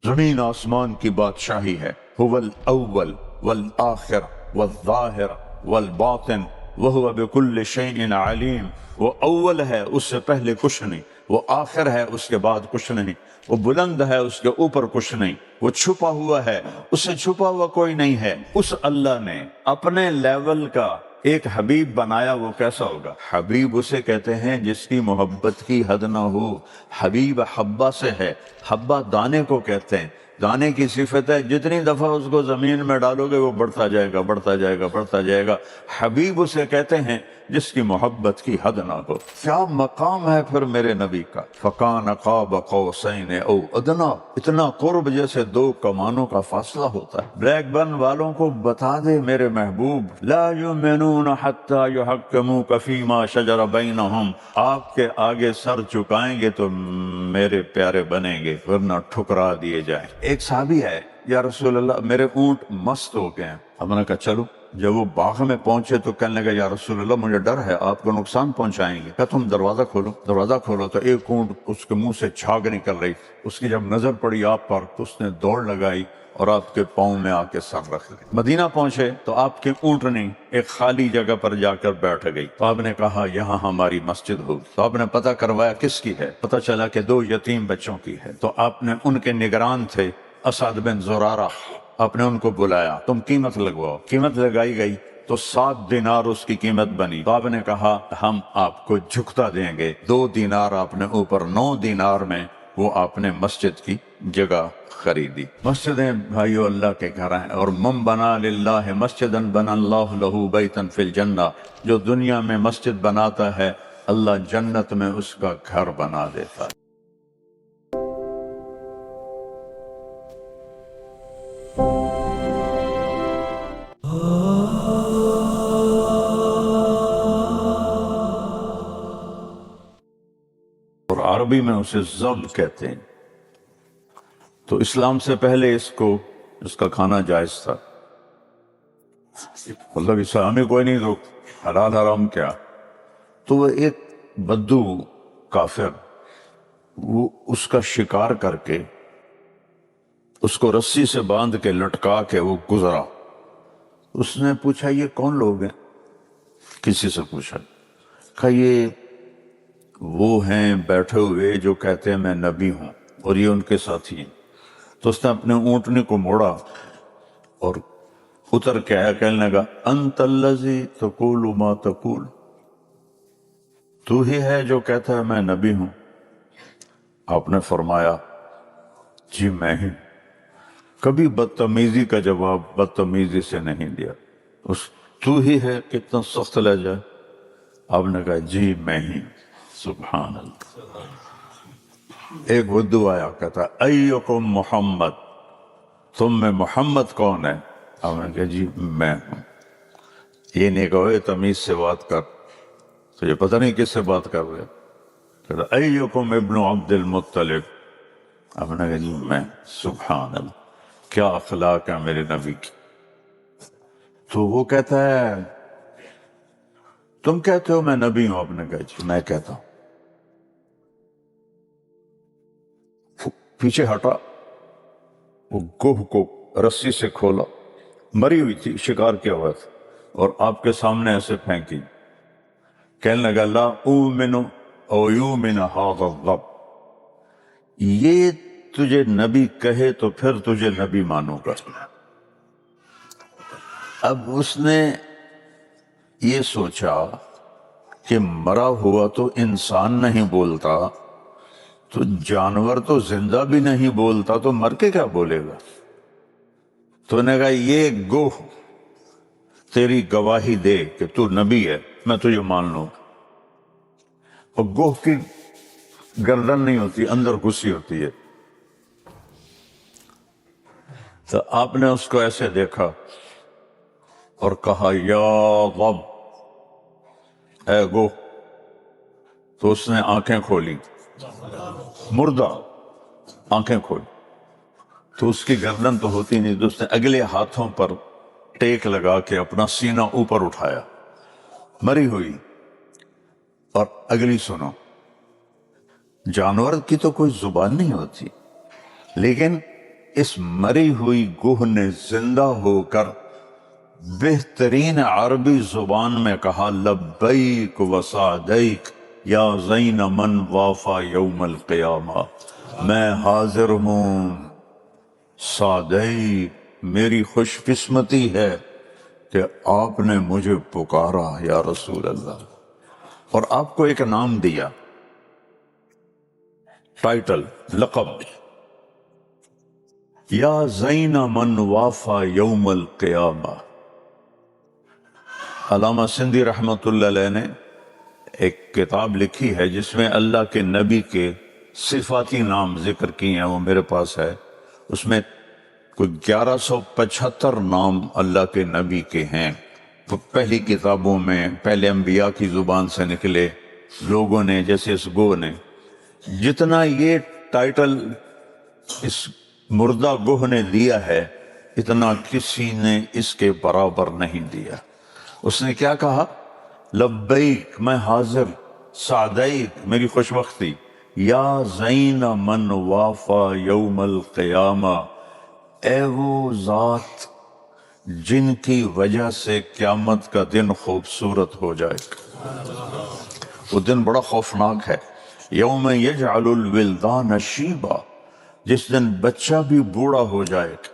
زمین آسمان کی بادشاہی ہے. هو الاول والآخر والظاہر والباطن وهو بكل شيء علیم. وہ اول ہے، اس سے پہلے کچھ نہیں، وہ آخر ہے، اس کے بعد کچھ نہیں، وہ بلند ہے، اس کے اوپر کچھ نہیں، وہ چھپا ہوا ہے، اس سے چھپا ہوا کوئی نہیں ہے. اس اللہ نے اپنے لیول کا ایک حبیب بنایا. وہ کیسا ہوگا؟ حبیب اسے کہتے ہیں جس کی محبت کی حد نہ ہو. حبیب حبہ سے ہے، حبہ دانے کو کہتے ہیں. دانے کی صفت ہے جتنی دفعہ اس کو زمین میں ڈالو گے وہ بڑھتا جائے گا، بڑھتا جائے گا، بڑھتا جائے گا. حبیب اسے کہتے ہیں جس کی محبت کی حد نہ ہو. کیا مقام ہے پھر میرے نبی کا. فکان قاب قوسین او ادنا، اتنا قرب جیسے دو کمانوں کا فاصلہ ہوتا ہے. بلیک برن والوں کو بتا دے میرے محبوب، لا یؤمنون حتی یحکموک فیما شجر بینہم، آپ کے آگے سر چکائیں گے تو میرے پیارے بنیں گے ورنہ ٹھکرا دیے جائیں. ایک صحابی ہے، یا رسول اللہ میرے اونٹ مست ہو گئے ہیں. ہم نے کہا چلو. جب وہ باغ میں پہنچے تو کہنے لگا یا رسول اللہ مجھے ڈر ہے آپ کو نقصان پہنچائیں گے. کہا تم دروازہ کھولو. دروازہ کھولو تو ایک اونٹ اس کے منہ سے جھاگ نکل رہی. اس کی جب نظر پڑی آپ پر تو اس نے دوڑ لگائی اور آپ کے پاؤں میں آ کے سر رکھ لی. مدینہ پہنچے تو آپ کی اونٹنی ایک خالی جگہ پر جا کر بیٹھ گئی. تو آپ نے کہا یہاں ہماری مسجد ہوگی. تو آپ نے پتہ کروایا کس کی ہے. پتہ چلا کہ 2 یتیم بچوں کی ہے. تو آپ نے ان کے نگران تھے اسعد بن زرارہ، آپ نے ان کو بلایا، تم قیمت لگواؤ. قیمت لگائی گئی تو 7 دینار اس کی قیمت بنی. تو آپ نے کہا ہم آپ کو جھکتا دیں گے. 2 دینار آپ نے اوپر، 9 دینار میں وہ آپ نے مسجد کی جگہ خریدی. مسجدیں بھائیو اللہ کے گھر ہیں. اور من بنا للہ مسجدا بنا اللہ لہ بیتا فی الجنہ، جو دنیا میں مسجد بناتا ہے اللہ جنت میں اس کا گھر بنا دیتا ہے. اور عربی میں اسے ضب کہتے ہیں. تو اسلام سے پہلے اس کا کھانا جائز تھا. مطلب اسلامی کوئی نہیں تو حلال حرام کیا. تو وہ ایک بدو کافر وہ اس کا شکار کر کے اس کو رسی سے باندھ کے لٹکا کے وہ گزرا. اس نے پوچھا یہ کون لوگ ہیں؟ کسی سے پوچھا. کہا یہ وہ ہیں بیٹھے ہوئے جو کہتے ہیں میں نبی ہوں اور یہ ان کے ساتھی ہیں. تو اس نے اپنے اونٹنے کو موڑا اور اتر کے آیا. کہنے لگا انت الذی تقول ما تقول، تو ہی ہے جو کہتا ہے میں نبی ہوں. آپ نے فرمایا جی میں ہی. کبھی بدتمیزی کا جواب بدتمیزی سے نہیں دیا. تو ہی ہے، کتنا سخت لہجہ. آپ نے کہا جی میں ہی. سبحان اللہ. ایک بدو آیا کہتا ایکم محمد، تم میں محمد کون ہے؟ آپ نے کہا جی میں ہوں. یہ نہیں کہو تمیز سے بات کر، تو یہ پتہ نہیں کس سے بات کر رہے. کہتا ایکم ابن عبد المطلب. آپ نے کہا جی میں. سبحان اللہ، کیا اخلاق ہے میرے نبی کی. تو وہ کہتا ہے تم کہتے ہو میں نبی ہوں؟ آپ نے کہا جی میں کہتا ہوں. پیچھے ہٹا، وہ گوہ کو رسی سے کھولا، مری ہوئی تھی، شکار کیا ہوا تھا، اور آپ کے سامنے ایسے پھینکی. کہنے لگا لا اومن او یومن ھذا الضب، یہ تجھے نبی کہے تو پھر تجھے نبی مانوں گا. اب اس نے یہ سوچا کہ مرا ہوا تو انسان نہیں بولتا، تو جانور تو زندہ بھی نہیں بولتا، تو مر کے کیا بولے گا. تو نے کہا یہ گوہ تیری گواہی دے کہ تو نبی ہے، میں تجھے مان لوں. اور گوہ کی گردن نہیں ہوتی، اندر گھسی ہوتی ہے. تو آپ نے اس کو ایسے دیکھا اور کہا یا غب، اے گوہ. تو اس نے آنکھیں کھولی، مردہ آنکھیں کھولی. تو اس کی گردن تو ہوتی نہیں، تو اس نے اگلے ہاتھوں پر ٹیک لگا کے اپنا سینہ اوپر اٹھایا، مری ہوئی. اور اگلی سنو، جانور کی تو کوئی زبان نہیں ہوتی، لیکن اس مری ہوئی گوہ نے زندہ ہو کر بہترین عربی زبان میں کہا لبیک و سعدیک یا زین من وافا یوم القیامہ، میں حاضر ہوں سعدیک، میری خوش قسمتی ہے کہ آپ نے مجھے پکارا یا رسول اللہ، اور آپ کو ایک نام دیا، ٹائٹل، لقب، یا زین من وافا یوم القیامہ۔ علامہ سندھی رحمۃ اللہ علیہ نے ایک کتاب لکھی ہے جس میں اللہ کے نبی کے صفاتی نام ذکر کیے ہیں، وہ میرے پاس ہے۔ اس میں کوئی 1175 نام اللہ کے نبی کے ہیں۔ تو پہلی کتابوں میں پہلے انبیاء کی زبان سے نکلے لوگوں نے، جیسے اس گوہ نے، جتنا یہ ٹائٹل اس مردہ گوہ نے دیا ہے اتنا کسی نے اس کے برابر نہیں دیا۔ اس نے کیا کہا؟ لبیک، میں حاضر، سعدیک، میری خوش بختی، یا زین من وافا یوم القیامہ، اے وہ ذات جن کی وجہ سے قیامت کا دن خوبصورت ہو جائے گا۔ وہ دن بڑا خوفناک ہے، یوم یجعل الولدان شیبا، جس دن بچہ بھی بوڑھا ہو جائے گا۔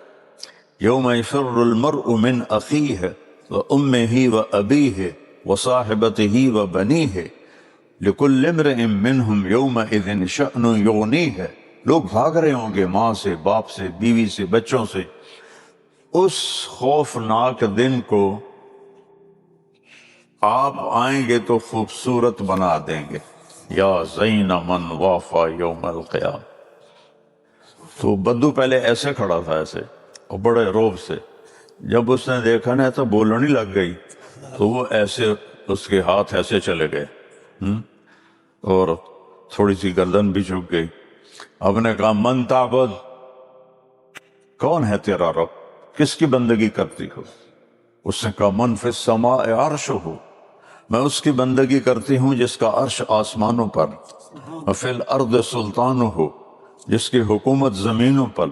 یوم یفر المرء من اخیہ وامہ وابیہ وصاحبتہ وبنیہ لکل امرئ منہم یومئذ شأن یغنیہ، لوگ بھاگ رہے ہوں گے ماں سے، باپ سے، بیوی سے، بچوں سے۔ اس خوفناک دن کو آپ آئیں گے تو خوبصورت بنا دیں گے، یا زین من وافا یوم القیامہ۔ تو بدو پہلے ایسے کھڑا تھا، ایسے، اور بڑے روب سے، جب اس نے دیکھا نا تو بولنے لگ گئی تو وہ ایسے، اس کے ہاتھ ایسے چلے گئے اور تھوڑی سی گردن بھی جھک گئی۔ اب نے کہا من تعبد، کون ہے تیرا رب، کس کی بندگی کرتی ہو؟ اس نے کہا من فی السماء عرشہ، میں اس کی بندگی کرتی ہوں جس کا عرش آسمانوں پر، وفی الارض سلطانہ، جس کی حکومت زمینوں پر،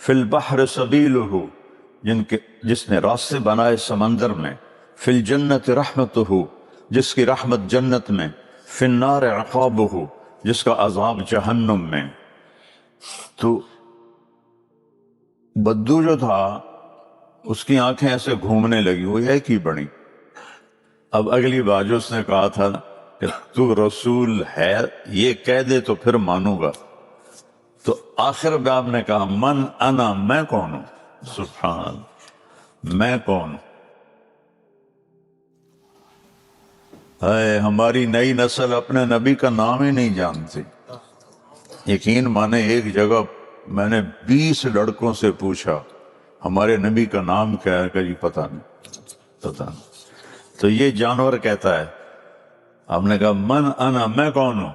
فی البحر سبیلہ، جس نے راستے بنائے سمندر میں، فی الجنت رحمتہ، جس کی رحمت جنت میں، فی النار عقابہ، جس کا عذاب جہنم میں۔ تو بدو جو تھا اس کی آنکھیں ایسے گھومنے لگی، وہ ایک ہی بڑی۔ اب اگلی بار جو اس نے کہا تھا کہ تو رسول ہے یہ کہہ دے تو پھر مانوں گا، تو آخر میں آپ نے کہا من انا، میں کون ہوں؟ سبحان، میں کون ہوں؟ اے ہماری نئی نسل اپنے نبی کا نام ہی نہیں جانتی۔ یقین مانے ایک جگہ میں نے 20 لڑکوں سے پوچھا ہمارے نبی کا نام کیا ہے، کہ جی پتہ نہیں۔ تو یہ جانور کہتا ہے، آپ نے کہا من انا، میں کون ہوں؟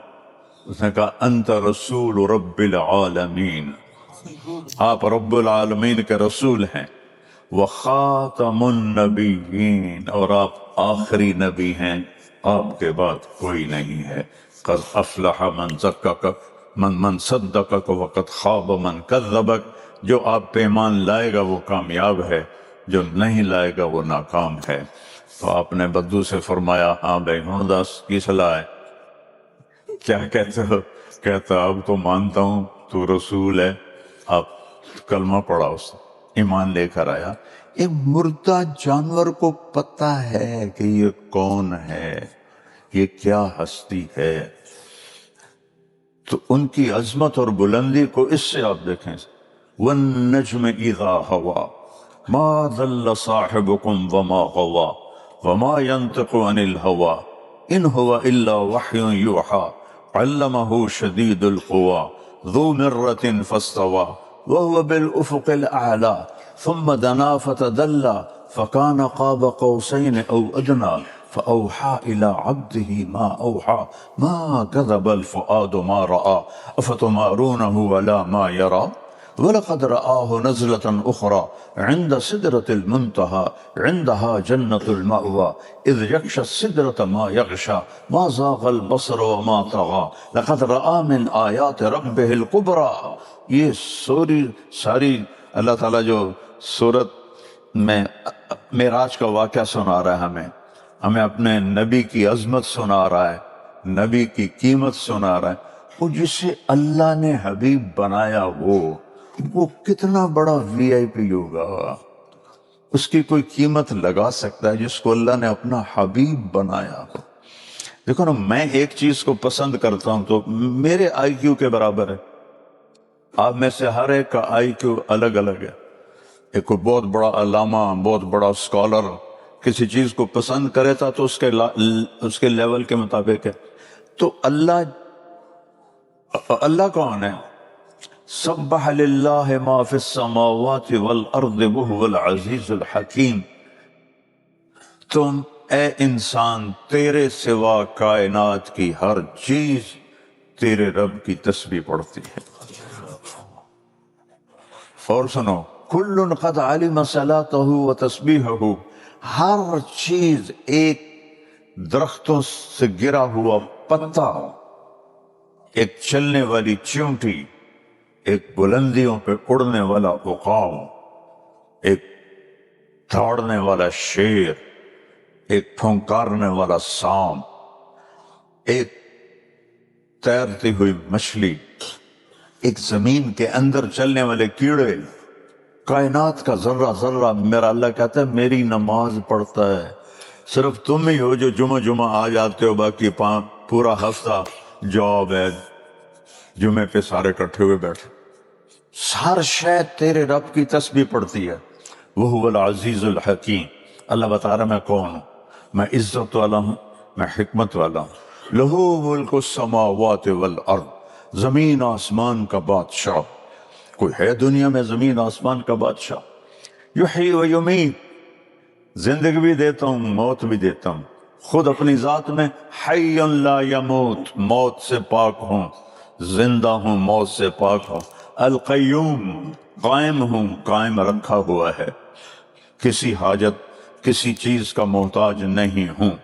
اس نے کہا انت رسول رب العالمین، آپ رب العالمین کے رسول ہیں، وخاتم النبیین، اور آپ آخری نبی ہیں، آپ کے بعد کوئی نہیں ہے۔ قد افلح من صدقک وقد خاب من کذبک، جو آپ پہ ایمان لائے گا وہ کامیاب ہے، جو نہیں لائے گا وہ ناکام ہے۔ تو آپ نے بدو سے فرمایا ہاں بھائی ہوں دس کی صلاح ہے، کیا کہتے ہو؟ کہتا اب تو مانتا ہوں تو رسول ہے۔ آپ کلمہ پڑھا، اس ایمان لے کر آیا۔ ایک مردہ جانور کو پتہ ہے کہ یہ کون ہے، یہ کیا ہستی ہے۔ تو ان کی عظمت اور بلندی کو اس سے آپ دیکھیں، والنجم اذا ہوا ما ضل صاحبکم وما غوا وما ينطق عن الهوى ان هو الا وحی یوحى علمہ شدید القوى ذو مرة فاستوى وهو بالافق الاعلى ثم دنا فتدلى فكان قاب قوسين او ادنى فأوحى إلى عبده ما أوحى ما كذب الفؤاد ما رأى أفتمارونه ولا ما يرى۔ وَلَقَدْ رَآهُ نَزْلَةً أُخْرَى عِنْدَ سِدْرَةِ الْمُنْتَهَى عِنْدَهَا جَنَّةُ الْمَأْوَى إِذْ يَغْشَى السِّدْرَةَ مَا يَغْشَى مَا زَاغَ الْبَصَرُ وَمَا طَغَى لَقَدْ رَآ مِنْ آيَاتِ رَبِّهِ الْكُبْرَى. یہ ساری اللہ تعالیٰ جو سورت میں معراج کا واقعہ سنا رہا ہے ہمیں اپنے نبی کی عظمت سنا رہا ہے، نبی کی قیمت سنا رہا ہے. وہ جسے اللہ نے حبیب بنایا وہ کتنا بڑا وی آئی پی ہوگا، اس کی کوئی قیمت لگا سکتا ہے جس کو اللہ نے اپنا حبیب بنایا ہو. دیکھو نا، میں ایک چیز کو پسند کرتا ہوں تو میرے آئی کیو کے برابر ہے. آپ میں سے ہر ایک کا آئی کیو الگ الگ ہے. ایک کوئی بہت بڑا علامہ، بہت بڑا اسکالر کسی چیز کو پسند کرے تھا تو اس کے لیول کے مطابق ہے. تو اللہ کون ہے؟ سبح للہ ما فی السماوات والارض وہو العزیز الحکیم. تم اے انسان، تیرے سوا کائنات کی ہر چیز تیرے رب کی تسبیح پڑھتی ہے. اور سنو، کل قد علم صلاتہ و تسبیحہ، ہر چیز، ایک درختوں سے گرا ہوا پتا، ایک چلنے والی چیونٹی، ایک بلندیوں پہ اڑنے والا عقاب، ایک دوڑنے والا شیر، ایک پھونکارنے والا سانپ، ایک تیرتی ہوئی مچھلی، ایک زمین کے اندر چلنے والے کیڑے، کائنات کا ذرہ ذرہ. میرا اللہ کہتا ہے میری نماز پڑھتا ہے. صرف تم ہی ہو جو جمعہ آ جاتے ہو، باقی پورا ہفتہ جاب ہے، جمعے پہ سارے اکٹھے ہوئے بیٹھے. ہر شے تیرے رب کی تسبیح پڑھتی ہے. وہ العزیز الحکیم. اللہ بتا رہا میں کون ہوں، میں عزت والا ہوں، میں حکمت والا ہوں. لہو ملک السماوات والارض، زمین آسمان کا بادشاہ. کوئی ہے دنیا میں زمین آسمان کا بادشاہ؟ یحیی و یمیت، زندگی بھی دیتا ہوں، موت بھی دیتا ہوں. خود اپنی ذات میں حی لا یموت، موت سے پاک ہوں، زندہ ہوں، موت سے پاک ہوں. القیوم، قائم ہوں، قائم رکھا ہوا ہے، کسی حاجت کسی چیز کا محتاج نہیں ہوں.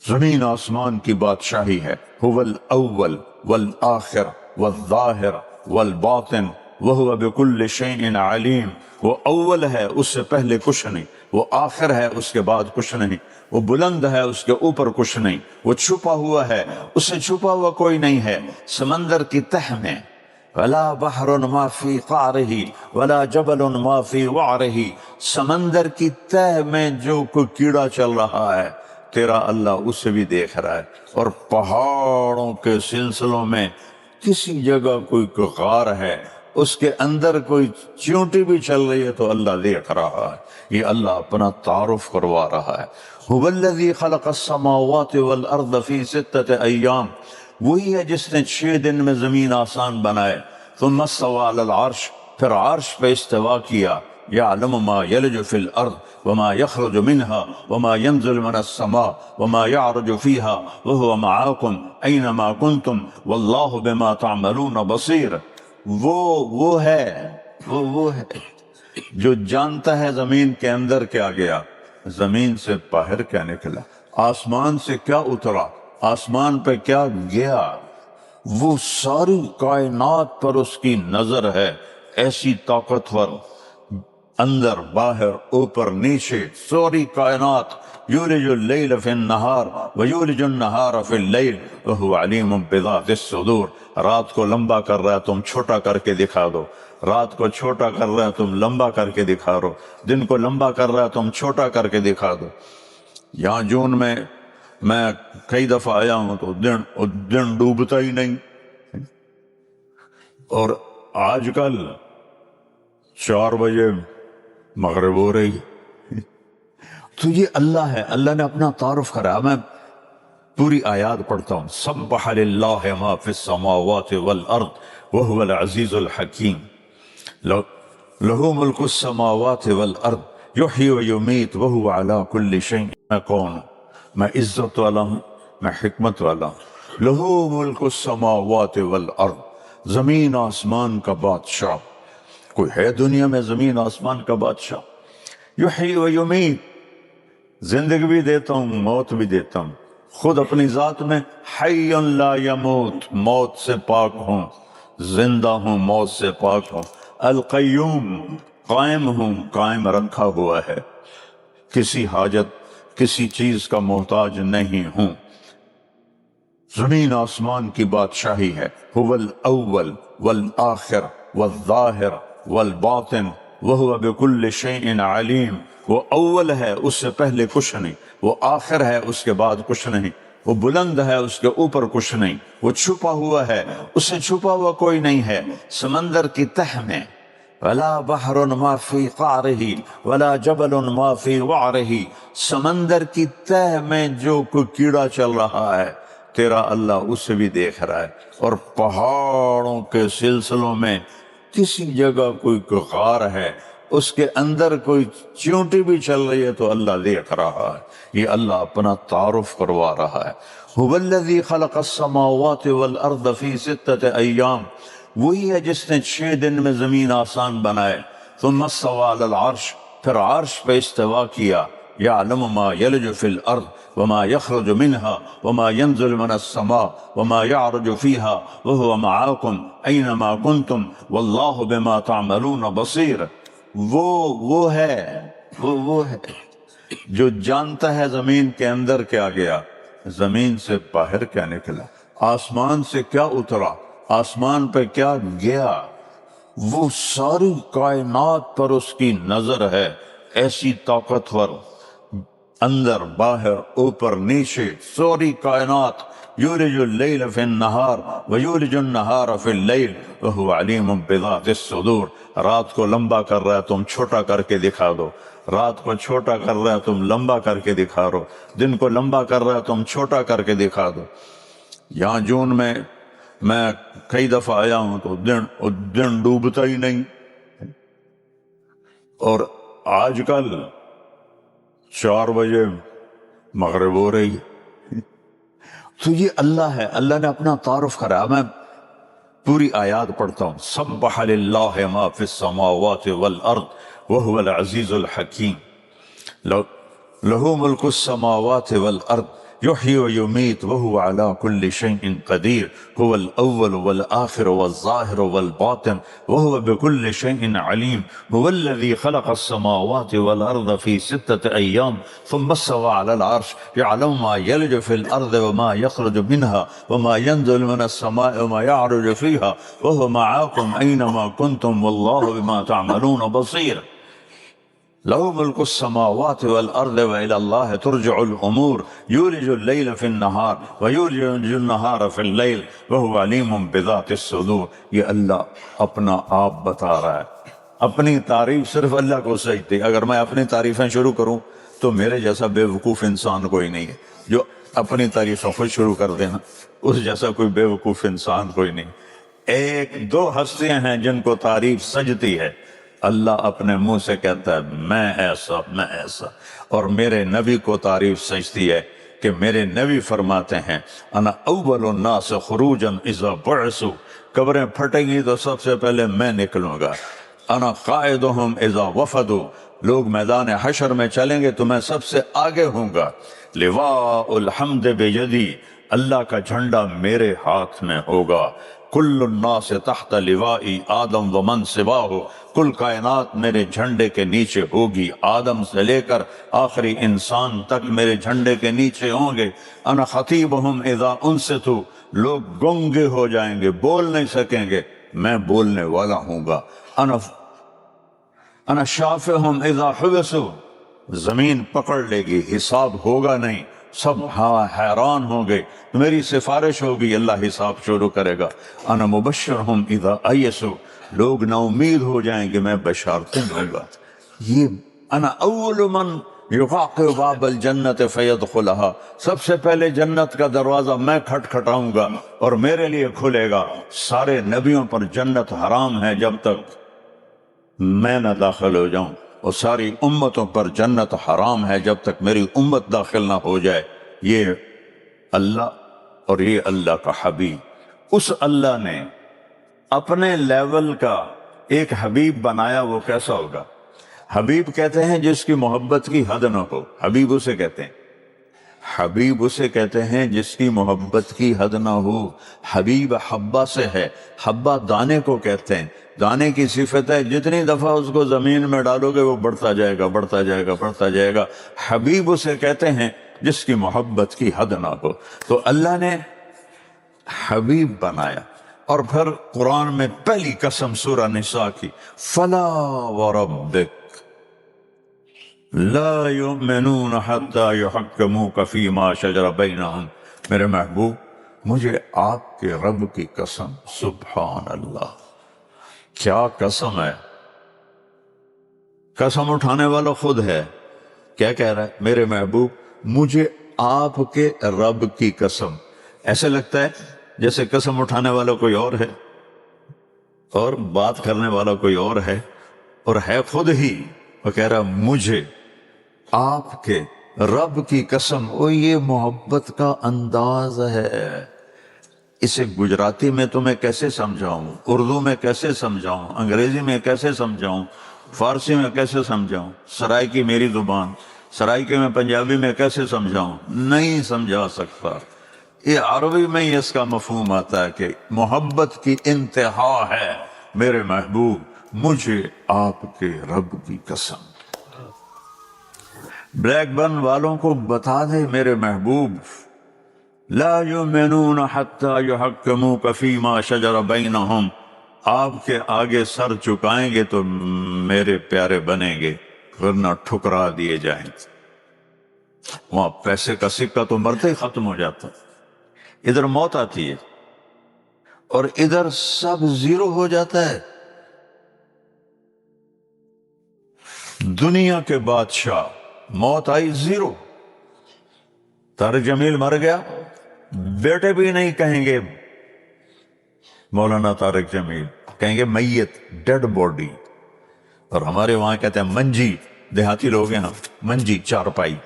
زمین آسمان کی بادشاہی ہے. هو الاول والآخر والظاہر والباطن وهو بكل شيء علیم. وہ اول ہے، اس سے پہلے کچھ نہیں. وہ آخر ہے، اس کے بعد کچھ نہیں. وہ بلند ہے، اس کے اوپر کچھ نہیں. وہ چھپا ہوا ہے، اس سے چھپا ہوا کوئی نہیں ہے. سمندر کی تہ میں ولا بحر ما فی قعرہ ولا جبل ما فی وعرہ، سمندر کی تہ میں جو کوئی کیڑا چل رہا ہے تیرا اللہ اسے بھی دیکھ رہا ہے. اور پہاڑوں کے سلسلوں میں کسی جگہ کوئی غار ہے، اس کے اندر کوئی چیونٹی بھی چل رہی ہے تو اللہ دیکھ رہا ہے. یہ اللہ اپنا تعارف کروا رہا ہے. هو الذی خلق السماوات والارض فی 6 ایام، وہی ہے جس نے 6 دن میں زمین آسمان بنائے. ثم استوى علی العرش، پھر عرش پہ استوا کیا. یعلم ما یلج فی الارض وما یخرج منها وما ينزل من السماء وما يعرج فيها وهو معاكم اینما کنتم واللہ بما تعملون بصیر. وہ ہے جو جانتا ہے زمین کے اندر کیا گیا، زمین سے باہر کیا نکلا، آسمان سے کیا اترا، آسمان پہ کیا گیا. وہ ساری کائنات پر اس کی نظر ہے، ایسی طاقتور، اندر باہر اوپر نیچے ساری کائنات. یولج اللیل فی النہار ویولج النہار فی اللیل وہو علیم بذات الصدور. رات کو لمبا کر رہا ہے تم چھوٹا کر کے دکھا دو، رات کو چھوٹا کر رہا ہے تم لمبا کر کے دکھا دو، دن کو لمبا کر رہا ہے تم چھوٹا کر کے دکھا دو. یہاں جون میں کئی دفعہ آیا ہوں تو دن ڈوبتا ہی نہیں. اور آج کل 4 بجے مغرب ہو رہی. تو یہ اللہ ہے، اللہ نے اپنا تعارف کرا. میں پوری آیات پڑھتا ہوں. سبح للہ ما فی السماوات والارض وہو العزیز الحکیم. لہو ملک السماوات والارض یحیی و یمیت وہو علی کل شیء. میں کون ہوں؟ میں عزت والا ہوں، میں حکمت والا ہوں. لہو ملک السماوات والارض، زمین آسمان کا بادشاہ، کوئی ہے دنیا میں زمین آسمان کا بادشاہ؟ یحیی و یمیت، زندگی بھی دیتا ہوں موت بھی دیتا ہوں، خود اپنی ذات میں حی لا یموت، موت سے پاک ہوں، زندہ ہوں، موت سے پاک ہوں، القیوم، قائم ہوں، قائم رکھا ہوا ہے، کسی حاجت کسی چیز کا محتاج نہیں ہوں۔ زمین آسمان کی بادشاہی ہے، هو الاول والآخر والظاہر والباطن وهو بكل شيء علیم، وہ اول ہے اس سے پہلے کچھ نہیں، وہ آخر ہے اس کے بعد کچھ نہیں، وہ بلند ہے اس کے اوپر کچھ نہیں، وہ چھپا ہوا ہے اس سے چھپا ہوا کوئی نہیں ہے، سمندر کی تہ میں ولا بحر ما فی قعرہ ولا جبل ما فی وعرہ، سمندر کی تہ میں جو کوئی کیڑا چل رہا ہے تیرا اللہ اسے بھی دیکھ رہا ہے، اور پہاڑوں کے سلسلوں میں کسی جگہ کوئی غار ہے اس کے اندر کوئی چیونٹی بھی چل رہی ہے تو اللہ دیکھ رہا ہے، یہ اللہ اپنا تعارف کروا رہا ہے۔ هو الذی خلق السماوات والارض فی 6 ایام، وہی ہے جس نے 6 دن میں زمین آسمان بنائے، ثم استوى علی العرش، پھر عرش پہ استوا کیا، یعلم ما یلج فی الارض وما یخرج منها وما ينزل من السماء وما يعرج فيها وهو معاكم اینما کنتم واللہ بما تعملون بصیر، وہ ہے جو جانتا ہے زمین کے اندر کیا گیا، زمین سے باہر کیا نکلا، آسمان سے کیا اترا، آسمان پہ کیا گیا، وہ ساری کائنات پر اس کی نظر ہے، ایسی طاقتور، اندر باہر اوپر نیچے ساری کائنات، یولج اللیل فی النہار ویولج النہار فی اللیل وہو علیم بذات الصدور، رات کو لمبا کر رہا ہے تم چھوٹا کر کے دکھا دو، رات کو چھوٹا کر رہا ہے تم لمبا کر کے دکھا دو، دن کو لمبا کر رہا ہے تم چھوٹا کر کے دکھا دو۔ یہاں جون میں کئی دفعہ آیا ہوں تو دن ڈوبتا ہی نہیں، اور آج کل 4 بجے مغرب ہو رہی، تو یہ اللہ ہے، اللہ نے اپنا تعارف کرا۔ میں پوری آیات پڑھتا ہوں، سبح للہ ما فی السماوات والارض وهو العزیز الحکیم، لہ ملک السماوات والارض یحیی و یمیت وهو علی کل شیء قدیر، هو الاول والآخر والظاہر والباطن وهو بكل شیء علیم، هو الذی خلق السماوات والارض فی 6 ایام ثم استوى علی العرش یعلم ما یلج فی الارض وما یخرج منها وما ينزل من السماء وما يعرج فیها وهو معاکم اینما کنتم واللہ بما تعملون بصیر، لہ ملک السماوات والارض وإلی اللہ ترجع الامور، یولج اللیل فی النہار ویولج النہار فی اللیل وہو علیم بذات الصدور، یہ اللہ اپنا آپ بتا رہا ہے۔ اپنی تعریف صرف اللہ کو سجدتی، اگر میں اپنی تعریفیں شروع کروں تو میرے جیسا بے وقوف انسان کوئی نہیں ہے، جو اپنی تعریفیں خود شروع کر دینا اس جیسا کوئی بے وقوف انسان کوئی نہیں۔ 1-2 ہستیاں ہیں جن کو تعریف سجدتی ہے، اللہ اپنے منہ سے کہتا ہے میں ایسا میں ایسا، اور میرے نبی کو تعریف سجدتی ہے کہ میرے نبی فرماتے ہیں انا اول الناس خروجا اذا بعثوا، قبریں پھٹیں گی تو سب سے پہلے میں نکلوں گا، انا قائدهم اذا وفدوا، لوگ میدان حشر میں چلیں گے تو میں سب سے آگے ہوں گا، لواء الحمد بیدی، اللہ کا جھنڈا میرے ہاتھ میں ہوگا، کل الناس تحت لوائی آدم ومن سواہ، کل کائنات میرے جھنڈے کے نیچے ہوگی، آدم سے لے کر آخری انسان تک میرے جھنڈے کے نیچے ہوں گے، انا خطیبہم اذا انصتوا، لوگ گنگے ہو جائیں گے بول نہیں سکیں گے، میں بولنے والا ہوں گا، انا شافہم اذا حبسوا، زمین پکڑ لے گی حساب ہوگا نہیں، سب حیران ہوں گے، میری سفارش ہوگی اللہ حساب شروع کرے گا، انا مبشرہم اذا ایسوا، لوگ نا امید ہو جائیں گے میں بشارتیں دوں گا، یہ انا اول من یقاقع باب الجنت فیدخلہا، سب سے پہلے جنت کا دروازہ میں کھٹکھٹاؤں گا اور میرے لیے کھلے گا، سارے نبیوں پر جنت حرام ہے جب تک میں نہ داخل ہو جاؤں، اور ساری امتوں پر جنت حرام ہے جب تک میری امت داخل نہ ہو جائے، یہ اللہ اور یہ اللہ کا حبیب، اس اللہ نے اپنے لیول کا ایک حبیب بنایا، وہ کیسا ہوگا؟ حبیب کہتے ہیں جس کی محبت کی حد نہ ہو، حبیب اسے کہتے ہیں، حبیب اسے کہتے ہیں جس کی محبت کی حد نہ ہو۔ حبیب حبہ سے ہے، حبہ دانے کو کہتے ہیں، دانے کی صفت ہے جتنی دفعہ اس کو زمین میں ڈالو گے وہ بڑھتا جائے گا، بڑھتا جائے گا، بڑھتا جائے گا۔ حبیب اسے کہتے ہیں جس کی محبت کی حد نہ ہو۔ تو اللہ نے حبیب بنایا، اور پھر قرآن میں پہلی قسم سورہ نساء کی، فلا وربک لا یؤمنون حتی یحکموک فیما شجر بینہم۔ میرے محبوب، مجھے آپ کے رب کی قسم، سبحان اللہ، کیا قسم ہے! قسم اٹھانے والا خود ہے، کیا کہہ رہا ہے؟ میرے محبوب، مجھے آپ کے رب کی قسم۔ ایسے لگتا ہے جیسے قسم اٹھانے والا کوئی اور ہے اور بات کرنے والا کوئی اور ہے، اور ہے خود ہی۔ وہ کہہ رہا مجھے آپ کے رب کی قسم۔ او یہ محبت کا انداز ہے، اسے گجراتی میں تمہیں کیسے سمجھاؤں، اردو میں کیسے سمجھاؤں، انگریزی میں کیسے سمجھاؤں، فارسی میں کیسے سمجھاؤں، سرائکی میری زبان، سرائکی میں پنجابی میں کیسے سمجھاؤں؟ نہیں سمجھا سکتا۔ یہ عربی میں ہی اس کا مفہوم آتا ہے کہ محبت کی انتہا ہے، میرے محبوب مجھے آپ کے رب کی قسم۔ بلیک برن والوں کو بتا دے میرے محبوب، لا یؤمنون حتی یحکموک فیما شجر بینہم، آپ کے آگے سر چکائیں گے تو میرے پیارے بنیں گے، ورنہ ٹھکرا دیے جائیں گے۔ وہاں پیسے کا سکہ تو مرتے ہی ختم ہو جاتا، ادھر موت آتی ہے اور ادھر سب زیرو ہو جاتا ہے۔ دنیا کے بادشاہ، موت آئی زیرو۔ طارق جمیل مر گیا، بیٹے بھی نہیں کہیں گے مولانا طارق جمیل، کہیں گے میت، ڈیڈ باڈی۔ اور ہمارے وہاں کہتے ہیں منجی، دیہاتی لوگ ہیں، منجی، چارپائی،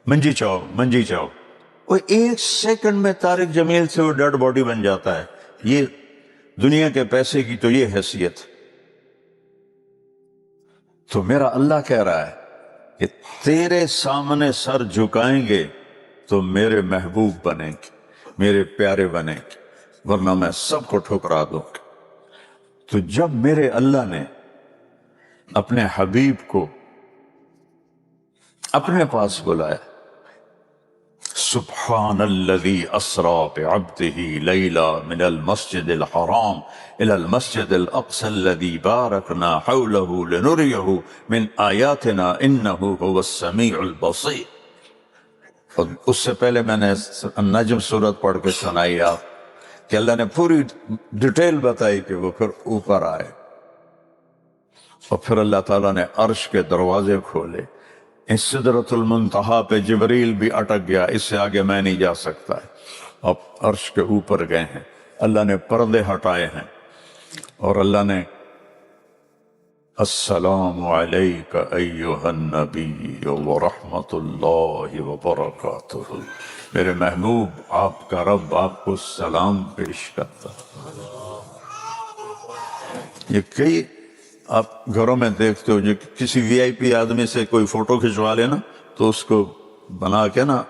منجی چاؤ، منجی چاؤ۔ وہ ایک سیکنڈ میں طارق جمیل سے وہ ڈیڈ باڈی بن جاتا ہے۔ یہ دنیا کے پیسے کی تو یہ حیثیت۔ تو میرا اللہ کہہ رہا ہے کہ تیرے سامنے سر جھکائیں گے تو میرے محبوب بنیں گے، میرے پیارے بنیں گے، ورنہ میں سب کو ٹھکرا دوں گا۔ تو جب میرے اللہ نے اپنے حبیب کو اپنے پاس بلایا، سبحان الذی اسریٰ بعبدہ لیلا من المسجد الحرام الى المسجد الاقصی الذی بارکنا حولہ لنریہ من آیاتنا انہ هو السمیع البصیر۔ اور اس سے پہلے میں نے النجم سورت پڑھ کے سنائی آپ کہ اللہ نے پوری ڈیٹیل بتائی کہ وہ پھر اوپر آئے، اور پھر اللہ تعالیٰ نے عرش کے دروازے کھولے۔ اس سدرۃ المنتہا پہ جبریل بھی اٹک گیا، اس سے آگے میں نہیں جا سکتا، اب عرش کے اوپر گئے ہیں، اللہ نے پردے ہٹائے ہیں، اور اللہ نے السلام علیک ایہا النبی ورحمۃ اللہ وبرکاتہ۔ میرے محبوب، آپ کا رب آپ کو سلام پیش کرتا۔ یہ کئی آپ گھروں میں دیکھتے ہو، جو کسی وی آئی پی آدمی سے کوئی فوٹو کھنچوا لے نا تو اس کو بنا کے نا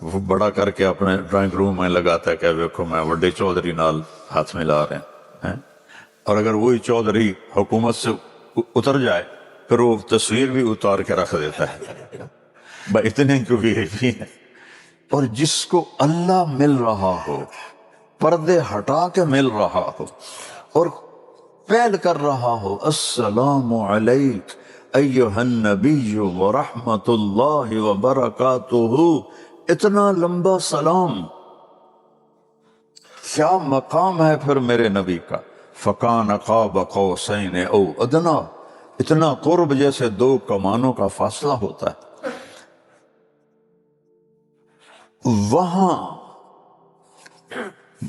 وہ بڑا کر کے اپنے ڈرائنگ روم میں لگاتا ہے کہ دیکھو میں وڈے چودھری نال ہاتھ ملا رہے ہیں۔ اور اگر وہی چودھری حکومت سے اتر جائے پھر وہ تصویر بھی اتار کے رکھ دیتا ہے، اتنے کیوں وی آئی پی ہیں۔ اور جس کو اللہ مل رہا ہو، پردے ہٹا کے مل رہا ہو اور پہل کر رہا ہو، السلام علیک ایہا النبی ورحمۃ اللہ وبرکاتہ، اتنا لمبا سلام، کیا مقام ہے پھر میرے نبی کا۔ فکان قاب قوسین او ادنا، اتنا قرب جیسے دو کمانوں کا فاصلہ ہوتا ہے۔ وہاں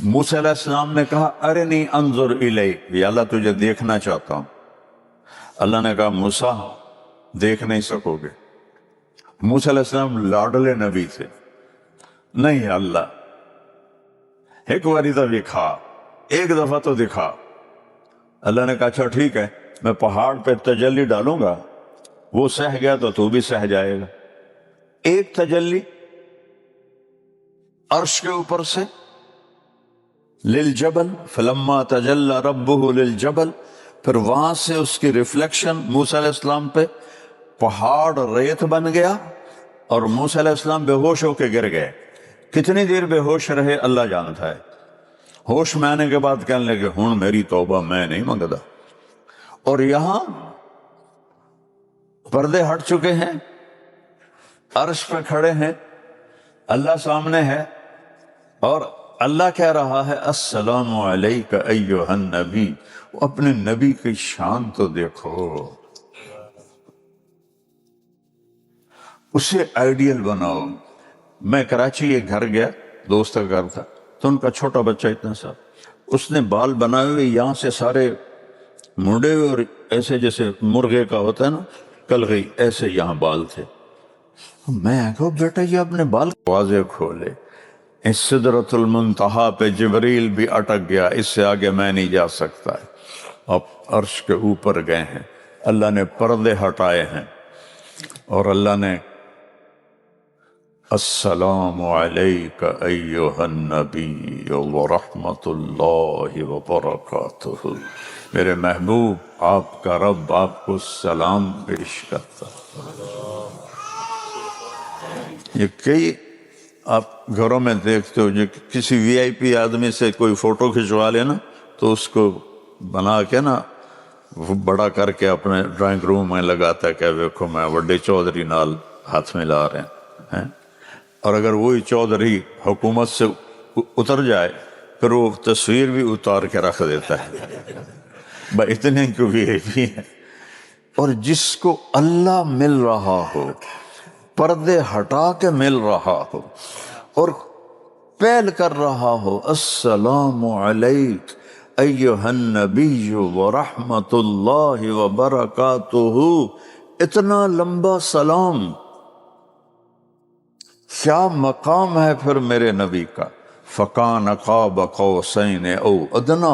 موسیٰ علیہ السلام نے کہا ارنی انظر الیک، یا اللہ تجھے دیکھنا چاہتا ہوں۔ اللہ نے کہا موسیٰ دیکھ نہیں سکو گے۔ موسیٰ علیہ السلام لاڈلے نبی تھے، نہیں اللہ ایک باری تو دکھا، ایک دفعہ تو دکھا۔ اللہ نے کہا اچھا ٹھیک ہے، میں پہاڑ پہ تجلی ڈالوں گا، وہ سہ گیا تو بھی سہ جائے گا۔ ایک تجلی عرش کے اوپر سے للجبل فلما تجلی ربہ للجبل، پھر وہاں سے اس کی ریفلیکشن موسیٰ علیہ السلام پہ، پہاڑ ریت بن گیا اور موسیٰ علیہ السلام بے ہوش ہو کے گر گئے۔ کتنی دیر بے ہوش رہے اللہ جانتا ہے۔ ہوش میں آنے کے بعد کہنے لگے ہن میری توبہ میں نہیں منگدا۔ اور یہاں پردے ہٹ چکے ہیں، عرش پہ کھڑے ہیں، اللہ سامنے ہے، اور اللہ کہہ رہا ہے السلام علیک ایھا النبی۔ اپنے نبی کی شان تو دیکھو، اسے آئیڈیل بناؤ۔ میں کراچی ایک گھر گیا، دوست کا گھر تھا، تو ان کا چھوٹا بچہ اتنا سا، اس نے بال بنائے ہوئے یہاں سے سارے منڈے ہوئے، اور ایسے جیسے مرغے کا ہوتا ہے نا کلغی، ایسے یہاں بال تھے۔ میں کہا بیٹا یہ اپنے بال واضح کھولے، اس سدرۃ المنتہا پہ جبریل بھی اٹک گیا، اس سے آگے میں نہیں جا سکتا۔ اب عرش کے اوپر گئے ہیں، اللہ نے پردے ہٹائے ہیں، اور اللہ نے السلام علیک ایھا النبی ورحمۃ اللہ وبرکاتہ، میرے محبوب آپ کا رب آپ کو سلام پیش کرتا۔ یہ کئی آپ گھروں میں دیکھتے ہو، جو کسی وی آئی پی آدمی سے کوئی فوٹو کھنچوا لے نا تو اس کو بنا کے نا وہ بڑا کر کے اپنے ڈرائنگ روم میں لگاتا ہے کہ دیکھو میں وڈے چودھری نال ہاتھ ملا رہے ہیں۔ اور اگر وہی چودھری حکومت سے اتر جائے پھر وہ تصویر بھی اتار کے رکھ دیتا ہے، بھائی اتنے کو وی آئی پی ہے۔ اور جس کو اللہ مل رہا ہو، پردے ہٹا کے مل رہا ہو اور پہل کر رہا ہو السلام علیک ایھا النبی ورحمۃ اللہ وبرکاتہ، اتنا لمبا سلام، کیا مقام ہے پھر میرے نبی کا۔ فکان قاب قوسین او ادنا،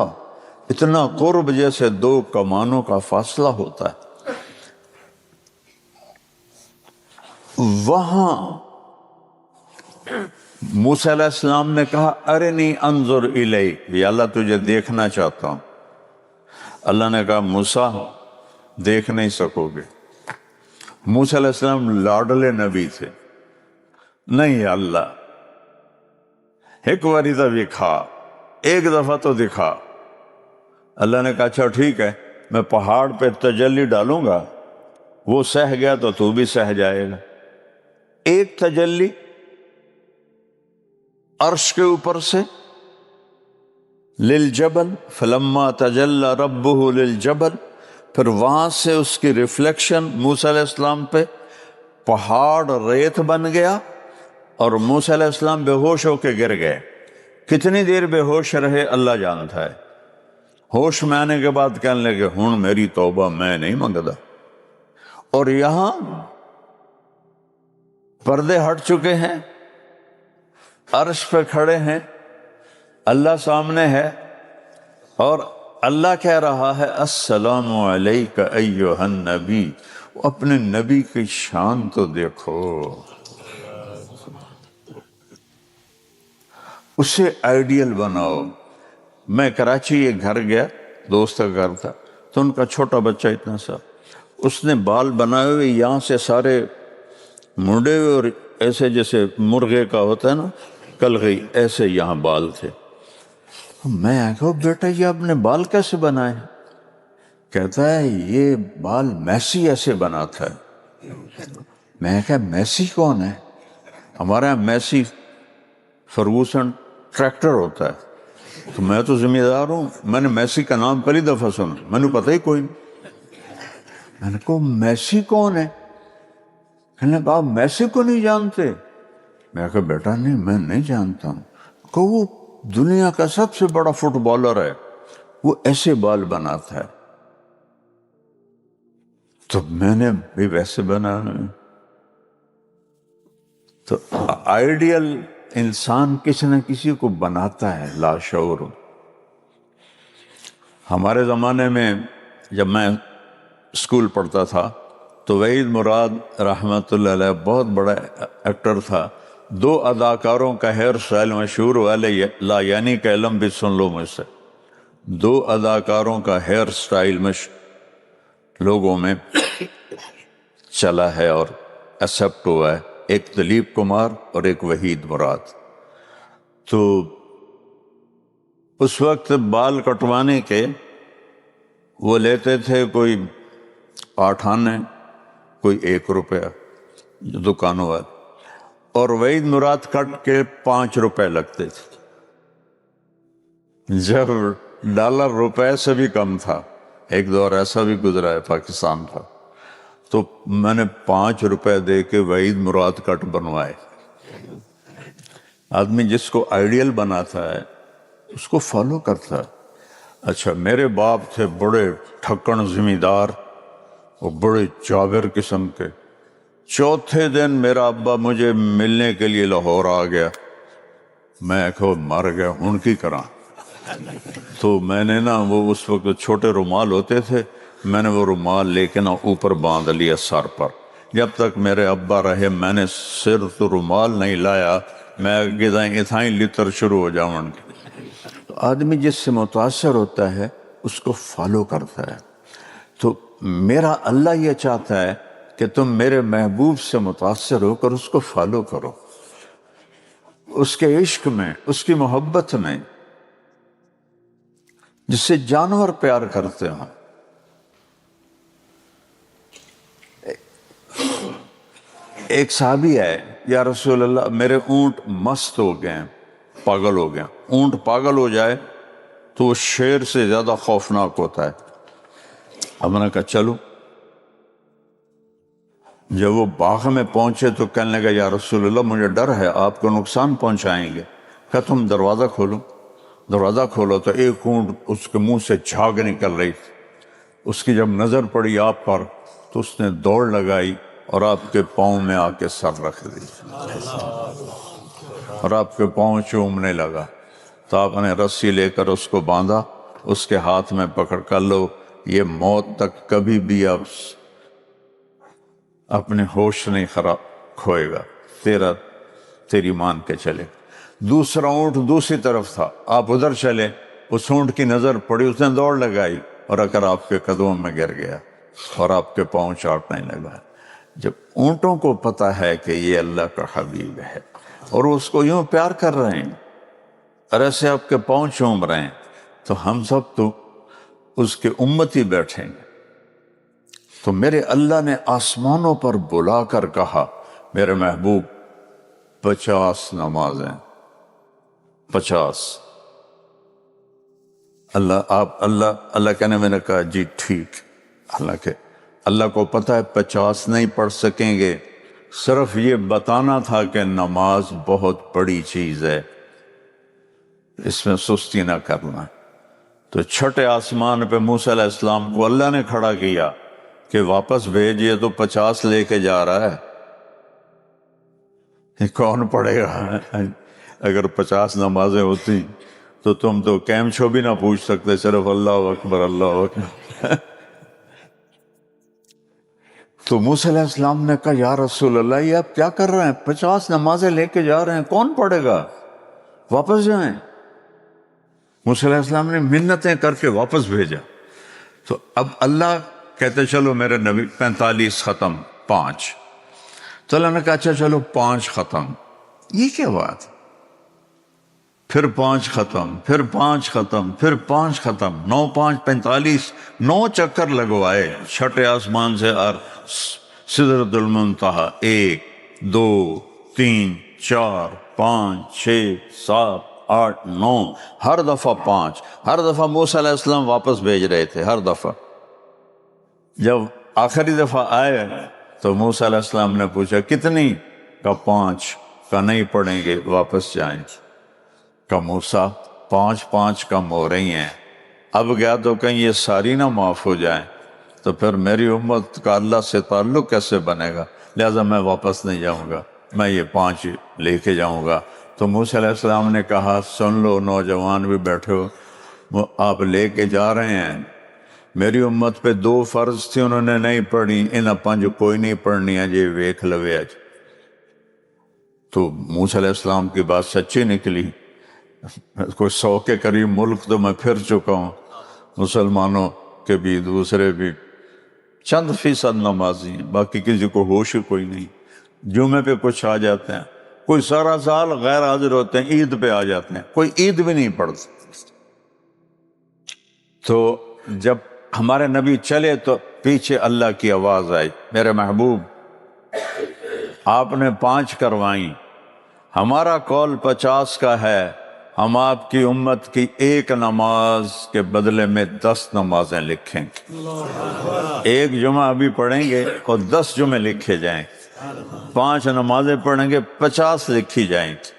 اتنا قرب جیسے دو کمانوں کا فاصلہ ہوتا ہے۔ وہاں موسیٰ علیہ السلام نے کہا ارنی انظر الیک، یا اللہ تجھے دیکھنا چاہتا ہوں۔ اللہ نے کہا موسیٰ دیکھ نہیں سکو گے۔ موسیٰ علیہ السلام لاڈلے نبی تھے، نہیں اللہ ایک باری تو دکھا، ایک دفعہ تو دکھا۔ اللہ نے کہا اچھا ٹھیک ہے، میں پہاڑ پہ تجلی ڈالوں گا، وہ سہ گیا تو بھی سہ جائے گا۔ ایک تجلی عرش کے اوپر سے للجبل فلما تجلی ربہ للجبل، پھر وہاں سے اس کی ریفلیکشن موسیٰ علیہ السلام پہ، پہاڑ ریت بن گیا اور موسیٰ علیہ السلام بے ہوش ہو کے گر گئے۔ کتنی دیر بے ہوش رہے اللہ جانتا ہے۔ ہوش میں آنے کے بعد کہنے لگے ہن میری توبہ میں نہیں منگدا۔ اور یہاں پردے ہٹ چکے ہیں، عرش پہ کھڑے ہیں، اللہ سامنے ہے، اور اللہ کہہ رہا ہے السلام علیک ایھا النبی۔ اپنے نبی کی شان تو دیکھو، اسے آئیڈیل بناؤ۔ میں کراچی ایک گھر گیا، دوست کا گھر تھا، تو ان کا چھوٹا بچہ اتنا سا، اس نے بال بنائے ہوئے یہاں سے سارے منڈے ہوئے، اور ایسے جیسے مرغے کا ہوتا ہے نا کلغی، ایسے یہاں بال تھے۔ میں کہا بیٹا یہ اپنے بال کیسے بنائے؟ کہتا ہے یہ بال میسی ایسے بناتا ہے۔ میں کہا میسی کون ہے؟ ہمارے یہاں میسی فرگوسن ٹریکٹر ہوتا ہے، تو میں تو ذمہ دار ہوں، میں نے میسی کا نام پہلی دفعہ سنا، میں نے پتہ ہی کوئی نہیں۔ میں نے کہا میسی کون ہے؟ کہنے کہا میسی کو نہیں جانتے؟ میں کہا بیٹا نہیں میں نہیں جانتا ہوں۔ کہ وہ دنیا کا سب سے بڑا فٹ بالر ہے، وہ ایسے بال بناتا ہے۔ تو میں نے بھی ویسے بنانا۔ تو آئیڈیل انسان کسی نہ کسی کو بناتا ہے لاشعور۔ ہمارے زمانے میں جب میں اسکول پڑھتا تھا تو وحید مراد رحمۃ اللہ علیہ بہت بڑا ایکٹر تھا. 2 اداکاروں کا ہیئر اسٹائل مشہور ہوا. لا یعنی کا علم بھی سن لو مجھ سے. 2 اداکاروں کا ہیئر اسٹائل لوگوں میں چلا ہے اور ایکسیپٹ ہوا ہے. ایک دلیپ کمار اور ایک وحید مراد. تو اس وقت بال کٹوانے کے وہ لیتے تھے کوئی 8 آنے، کوئی 1 روپیہ دکانوں والے، اور وحید مراد کٹ کے 5 روپے لگتے تھے. جب ڈالر روپے سے بھی کم تھا، ایک دور ایسا بھی گزرا ہے پاکستان کا، تو میں نے 5 روپے دے کے وحید مراد کٹ بنوائے. آدمی جس کو آئیڈیل بناتا ہے اس کو فالو کرتا ہے. اچھا، میرے باپ تھے بڑے ٹھکن زمیندار اور بڑے جابر قسم کے. چوتھے دن میرا ابا مجھے ملنے کے لیے لاہور آ گیا. میں کہو مر گیا ان کی طرح. تو میں نے نا وہ اس وقت چھوٹے رومال ہوتے تھے، میں نے وہ رومال لے کے نا اوپر باندھ لیا سر پر. جب تک میرے ابا رہے میں نے سر تو رومال نہیں لایا. میں اتھائیں لطر شروع ہو جاؤں. تو آدمی جس سے متاثر ہوتا ہے اس کو فالو کرتا ہے. تو میرا اللہ یہ چاہتا ہے کہ تم میرے محبوب سے متاثر ہو کر اس کو فالو کرو، اس کے عشق میں، اس کی محبت میں، جس سے جانور پیار کرتے ہیں. ایک صحابی ہے، یا رسول اللہ میرے اونٹ مست ہو گئے ہیں، پاگل ہو گئے. اونٹ پاگل ہو جائے تو وہ شیر سے زیادہ خوفناک ہوتا ہے. ہم نے کہا چلو. جب وہ باغ میں پہنچے تو کہنے لگا یا رسول اللہ مجھے ڈر ہے آپ کو نقصان پہنچائیں گے. کہا تم دروازہ کھولو. دروازہ کھولو تو ایک اونٹ اس کے منہ سے جھاگ نکل رہی تھی. اس کی جب نظر پڑی آپ پر تو اس نے دوڑ لگائی اور آپ کے پاؤں میں آ کے سر رکھ دی اور آپ کے پاؤں چومنے لگا. تو آپ نے رسی لے کر اس کو باندھا، اس کے ہاتھ میں پکڑ کر لو یہ موت تک کبھی بھی آپ اپنے ہوش نہیں کھوئے گا، تیری مان کے چلے. دوسرا اونٹ دوسری طرف تھا، آپ ادھر چلے، اس اونٹ کی نظر پڑی، اس نے دوڑ لگائی اور اگر آپ کے قدموں میں گر گیا اور آپ کے پاؤں چاٹنے لگا. جب اونٹوں کو پتہ ہے کہ یہ اللہ کا حبیب ہے اور اس کو یوں پیار کر رہے ہیں اور ایسے آپ کے پاؤں چوم رہے ہیں، تو ہم سب تو اس کے امتی بیٹھیں گے. تو میرے اللہ نے آسمانوں پر بلا کر کہا میرے محبوب 50 نمازیں، 50. اللہ کہنے میں نے کہا جی ٹھیک. اللہ کو پتہ ہے 50 نہیں پڑھ سکیں گے، صرف یہ بتانا تھا کہ نماز بہت بڑی چیز ہے، اس میں سستی نہ کرنا. تو چھٹے آسمان پہ موسیٰ علیہ السلام کو اللہ نے کھڑا کیا کہ واپس بھیجئے تو 50 لے کے جا رہا ہے، یہ کون پڑھے گا؟ اگر 50 نمازیں ہوتی تو تم تو کیم شو بھی نہ پوچھ سکتے، صرف اللہ اکبر اللہ اکبر. تو موسیٰ علیہ السلام نے کہا یا رسول اللہ یہ آپ کیا کر رہے ہیں؟ 50 نمازیں لے کے جا رہے ہیں، کون پڑھے گا؟ واپس جائیں. موسیٰ علیہ السلام نے منتیں کر کے واپس بھیجا. تو اب اللہ کہتے چلو میرے نبی 45 ختم، 5. تو اللہ نے کہا اچھا چلو 5 ختم. یہ کیا بات؟ پھر 5 ختم، پھر 5 ختم، پھر 5 ختم. 9 5 45، 9 چکر لگوائے چھٹے آسمان سے اور سدرۃ المنتہا. 1 2 3 4 5 6 7 8 9، ہر دفعہ 5. ہر دفعہ موسیٰ علیہ السلام واپس بھیج رہے تھے ہر دفعہ. جب آخری دفعہ آئے تو موسیٰ علیہ السلام نے پوچھا کتنی؟ کہا 5. کہا نہیں پڑھیں گے، واپس جائیں. کہا موسیٰ 5 5 کم ہو رہی ہیں، اب گیا تو کہیں یہ ساری نہ معاف ہو جائیں تو پھر میری امت کا اللہ سے تعلق کیسے بنے گا؟ لہذا میں واپس نہیں جاؤں گا، میں یہ 5 لے کے جاؤں گا. تو موسیٰ علیہ السلام نے کہا سن لو نوجوان بھی بیٹھے ہو، وہ آپ لے کے جا رہے ہیں، میری امت پہ 2 فرض تھی انہوں نے نہیں پڑھی، انہاں 5 کوئی نہیں پڑھنی ہے جی ویکھ لوے اج۔ تو موسیٰ علیہ السلام کی بات سچی نکلی، کوئی 100 کے قریب ملک تو میں پھر چکا ہوں، مسلمانوں کے بھی دوسرے بھی، چند فیصد نمازی ہیں، باقی کسی کو ہوش ہی کوئی نہیں۔ جمعے پہ کچھ آ جاتے ہیں، کوئی سارا سال غیر حاضر ہوتے ہیں، عید پہ آ جاتے ہیں، کوئی عید بھی نہیں پڑھتا۔ تو جب ہمارے نبی چلے تو پیچھے اللہ کی آواز آئی، میرے محبوب آپ نے 5 کروائیں، ہمارا قول 50 کا ہے، ہم آپ کی امت کی 1 نماز کے بدلے میں 10 نمازیں لکھیں گے۔ 1 جمعہ ابھی پڑھیں گے اور 10 جمعے لکھے جائیں، 5 نمازیں پڑھیں گے 50 لکھی جائیں گی۔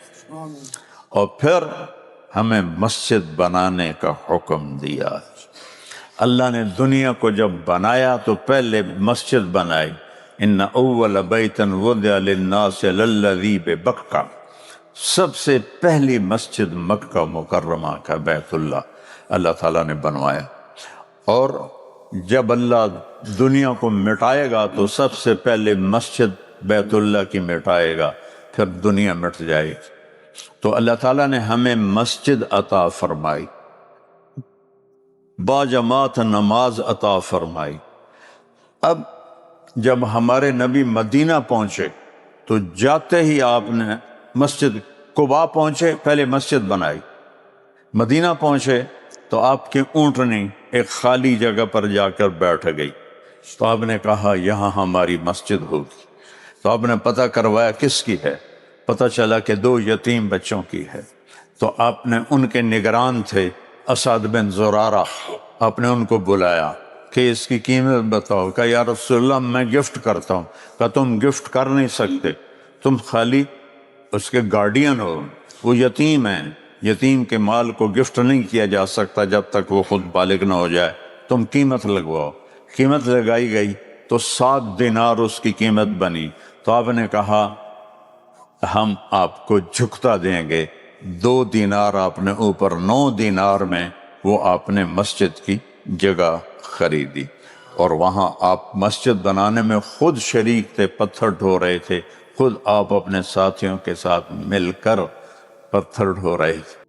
اور پھر ہمیں مسجد بنانے کا حکم دیا۔ اللہ نے دنیا کو جب بنایا تو پہلے مسجد بنائی، ان اول بیت وضع للناس للذی ببکہ، سب سے پہلی مسجد مکہ مکرمہ کا بیت اللہ تعالیٰ نے بنوایا۔ اور جب اللہ دنیا کو مٹائے گا تو سب سے پہلے مسجد بیت اللہ کی مٹائے گا، پھر دنیا مٹ جائے گی۔ تو اللہ تعالیٰ نے ہمیں مسجد عطا فرمائی، باجماعت نماز عطا فرمائی۔ اب جب ہمارے نبی مدینہ پہنچے تو جاتے ہی آپ نے مسجد قباء پہنچے، پہلے مسجد بنائی۔ مدینہ پہنچے تو آپ کی اونٹنی ایک خالی جگہ پر جا کر بیٹھ گئی، تو آپ نے کہا یہاں ہماری مسجد ہوگی۔ تو آپ نے پتہ کروایا کس کی ہے، پتہ چلا کہ 2 یتیم بچوں کی ہے۔ تو آپ نے ان کے نگران تھے اسعد بن زرارہ، آپ نے ان کو بلایا کہ اس کی قیمت بتاؤ۔ کہا یا رسول اللہ میں گفٹ کرتا ہوں۔ کہا تم گفٹ کر نہیں سکتے، تم خالی اس کے گارڈین ہو، وہ یتیم ہیں، یتیم کے مال کو گفٹ نہیں کیا جا سکتا جب تک وہ خود بالغ نہ ہو جائے، تم قیمت لگواؤ۔ قیمت لگائی گئی تو 7 دینار اس کی قیمت بنی۔ تو آپ نے کہا ہم آپ کو جھکتا دیں گے، 2 دینار آپ نے اوپر، 9 دینار میں وہ آپ نے مسجد کی جگہ خریدی، اور وہاں آپ مسجد بنانے میں خود شریک تھے، پتھر ڈھو رہے تھے، خود آپ اپنے ساتھیوں کے ساتھ مل کر پتھر ڈھو رہے تھے۔